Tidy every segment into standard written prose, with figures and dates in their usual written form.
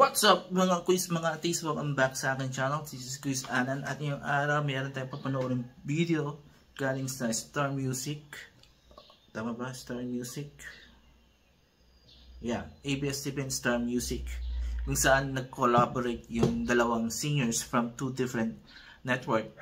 What's up mga quiz, mga atis, welcome back sa akin channel. This is Quiz Anan at ngayong araw mayroon tayong papanoorin video galing sa Star Music. Tama ba? Star Music? Yeah, ABS-CBN Star Music, kung saan nag-collaborate yung dalawang singers from two different network,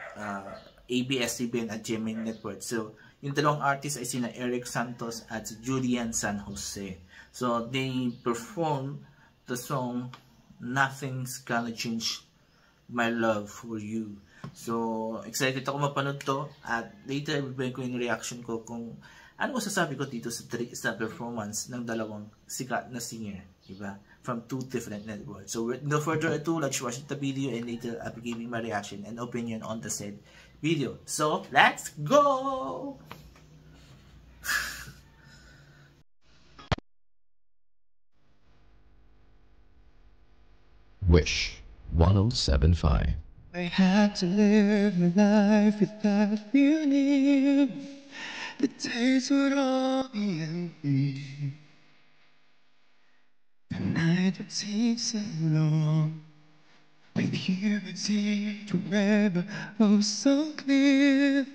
ABS-CBN at GMA Network. So yung dalawang artists ay sina Eric Santos at Julian San Jose. So they perform the song Nothing's Gonna Change My Love For You. So excited ako mapanood to, at later ibibigay ko yung reaction ko kung ano masasabi ko dito sa performance ng dalawang sikat na singer, diba? From two different networks. So with no further ado, let's watch the video and later I'll be giving my reaction and opinion on the said video. So let's go! Wish 1075. I had to live my life without you near. The days would all be empty. The night would seem so long. With you it seemed forever, oh so clear.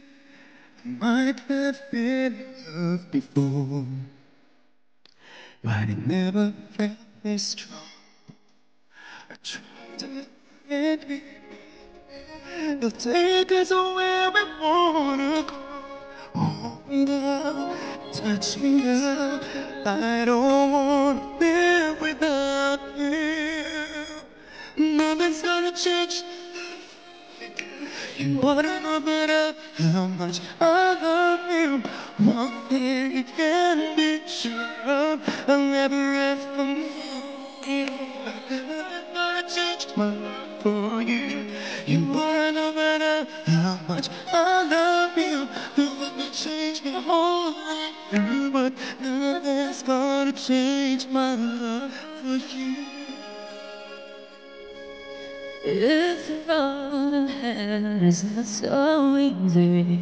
I might have been in love before, but it never felt this strong. I tried to get me. You'll take us where we wanna go. Hold me now, touch me now. I don't wanna live without you. Nothing's gonna change. You wanna know better how much I love you. One thing you can be sure of, I'll never ever you. Nothing's gonna change my love for you. You wanna know better how much I love you. Nothing change my whole life through, but nothing's gonna change my love for you. If all has not so easy,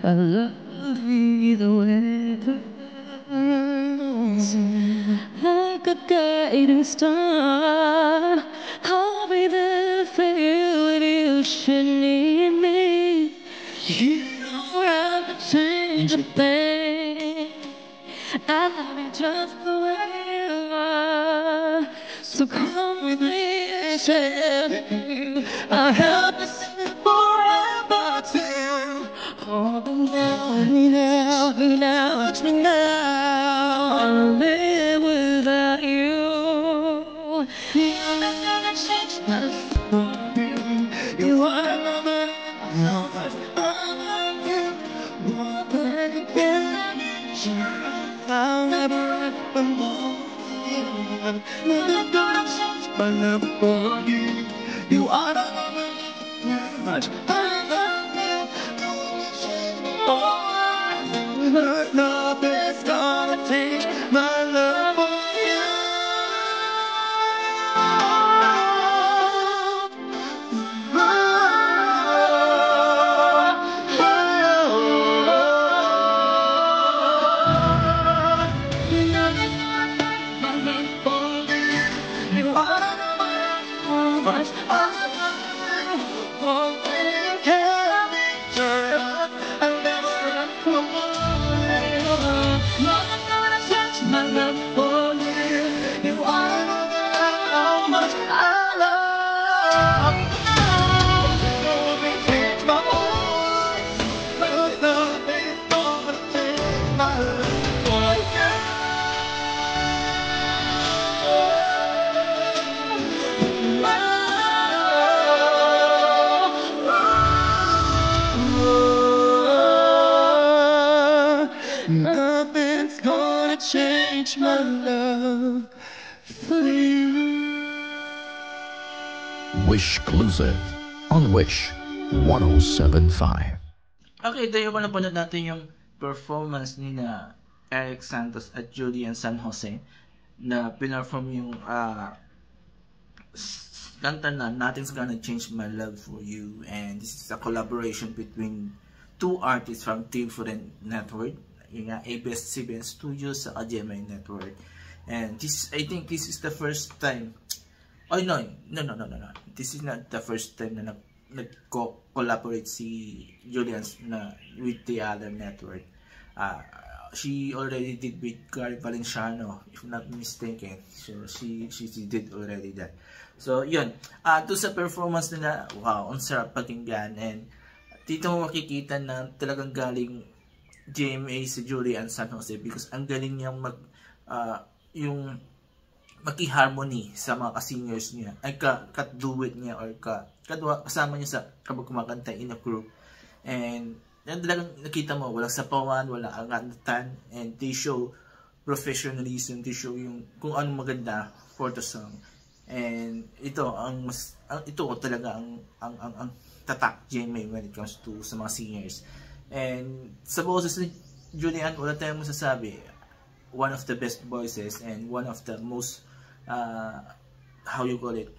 I love you the way. Like a guiding star, I'll be there for you when you should need me. You know I'll change a thing. I love you just the way you are. So come with me and share you. I'll help you sing forever till. Hold me now, touch me now. I'll live without you. You're gonna change my life for you. You are my how much I love you. More than you can imagine. I'll never ever more. Nothing's gonna change my love for you. You are the woman much I love you. Nothing's gonna change my love for you. Nothing's gonna change my love for you. Wish exclusive on Wish 1075. Okay, tayo pa napanood natin yung performance ni na Eric Santos at Julian San Jose na pinarform yung kanta na Nothing's Gonna Change My Love For You, and this is a collaboration between two artists from different network, yung ABS-CBN Studios sa GMA Network. And this, I think this is the first time Oh, no. This is not the first time na nag-collaborate si Julian na with the other network. She already did with Gary Valenciano, if not mistaken. So she did already that. So yun, to sa performance nila, wow, ang sarap pakinggan, and dito mo makikita na talagang galing GMA si Julian San Jose, because ang galing niyang yung maki-harmony sa mga ka-singers niya, ay ka-duet niya, or kasama niya sa kapag kumakanta in a group. And talagang nakita mo, walang sapawan, walang angatan, and they show professionalism, they show yung kung ano maganda for the song. And ito talaga ang tatak GMA when it comes to sa mga singers. And sa boses ni Julian, wala tayong masasabi. One of the best voices and one of the most how you call it,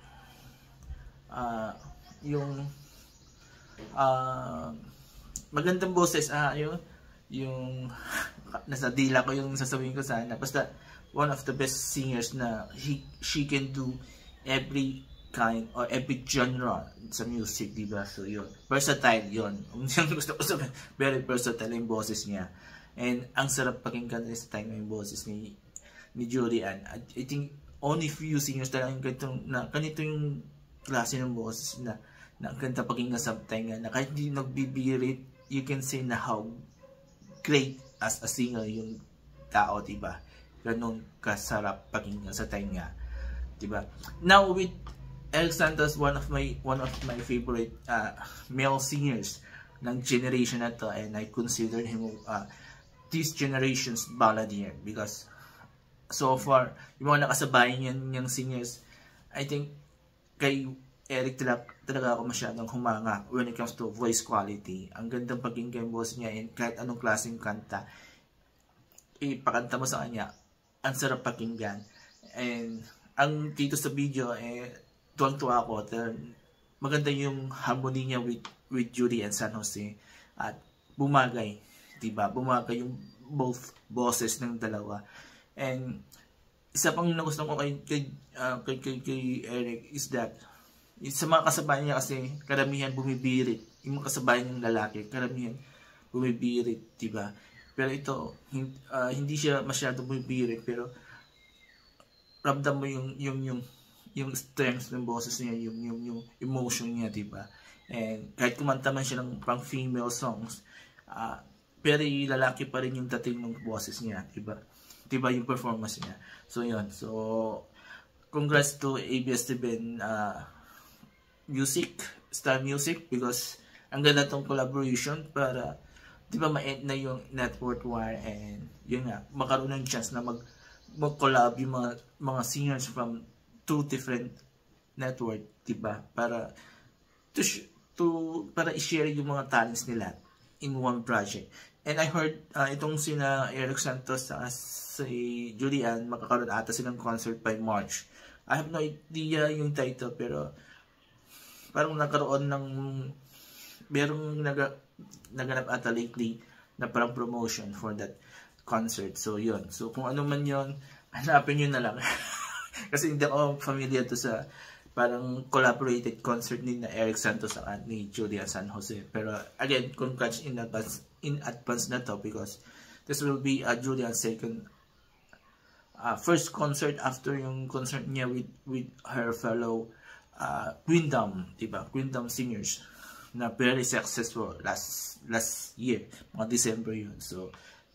yung magandang boses, yung nasa dila ko yung sasabihin ko sana, basta one of the best singers na she can do every kind or every genre sa music, diba? So yun, versatile yun. Gusto ko sabihin, very versatile yung boses niya, and ang sarap pakinggan sa time yung boses ni Julian. I think only few singers talagang ganito yung klase ng boses na ang ganda pakinggan sa tainga, na kahit hindi nagbibirit, you can say na how great as a singer yung tao, diba? Ganun kasarap pakinggan sa tainga, diba? Now with Eric Santos, one of my favorite male singers ng generation na to, and I consider him this generation's balladeer, because so far yung mga nakasabay niyang singers, I think kay Eric talaga ako masyadong humanga when it comes to voice quality. Ang gandang pakinggan yung boses niya, and kahit anong klaseng kanta ipakanta mo sa kanya, ang sarap pakinggan. And ang dito sa video, tuwang-tuwa ako, maganda yung harmony niya with Julian San Jose, at bumagay, diba? Bumagay yung both boses ng dalawa. And isa pang nagustuhan ko kay Eric is that sa mga kasabayan niya, kasi karamihan bumibirit. Yung mga kasabayan niyang lalaki, karamihan bumibirit, diba? Pero ito, hindi siya masyado bumibirit, pero ramdam mo yung strength ng boses niya, yung emotion niya, diba? And kahit kumanta man siya ng pang female songs, pero yung lalaki pa rin yung dating ng boses niya, diba? Diba yung performance niya? So yun, so congrats to ABS-CBN Star Music, because ang ganda tong collaboration para, diba, ma-end na yung network war, and yun nga, makaroon ng chance na mag-collab yung mga singers from two different network, diba, para para i-share yung mga talents nila in one project. And I heard itong sina Eric Santos at si Julian, makakaroon ata silang concert by March. I have no idea yung title, pero parang nagkaroon ng merong naganap ata lately na parang promotion for that concert. So yun, so kung ano man yun, hanapin nyo na lang. Kasi hindi ako familiar to sa parang collaborated concert ni na Eric Santos at ni Julian San Jose. Pero again, congrats in advance na to, because this will be Julian's first concert after yung concert niya with her fellow Queendom, diba? Queendom singers na very successful last year, mga December yun. So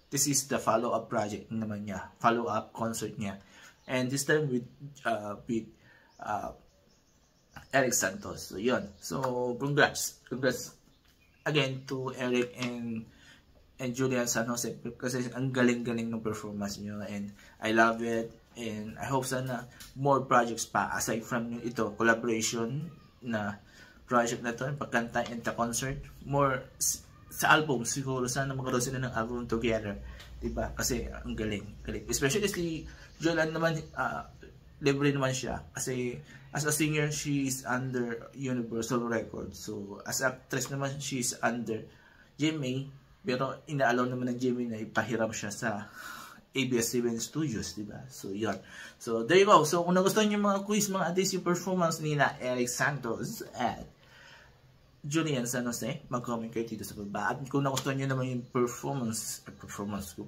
this is the follow-up project naman niya, follow-up concert niya, and this time with Eric Santos. So yun, so congrats again to Eric and Julian San Jose, kasi ang galing-galing ng performance niyo, and I love it. And I hope sana more projects pa aside from ito, collaboration na project na to, pagkanta and the concert, more sa album siguro, sana magkaroon sila ng album together, diba? Kasi ang galing. Especially si Julian naman, libre naman siya, kasi as a singer she is under Universal Records. So as actress naman she is under GMA, pero inaalaw naman ng GMA na ipahiram siya sa ABS-CBN Studios, diba? So, yun. So, there you go. So, kung nagustuhan nyo mga quiz, mga addies, yung performance nila Eric Santos at Julian San Jose, mag-comment kayo dito sa baba. At kung nagustuhan nyo naman yung performance ko,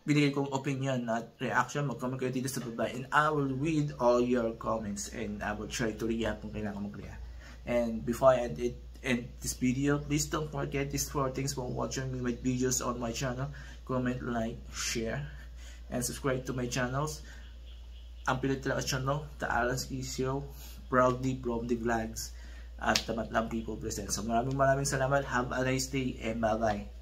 binigay kong opinion at reaction, mag-comment kayo dito sa baba. And I will read all your comments and I will try to react kung kailangan mag-react. And before I end this video, please don't forget these 4 things for watching my videos on my channel. Comment, like, share, and subscribe to my channels. Ang pilit talaga channel, The Alan Show, proudly from the vlogs at Tamatlang People present. So maraming salamat. Have a nice day and bye-bye.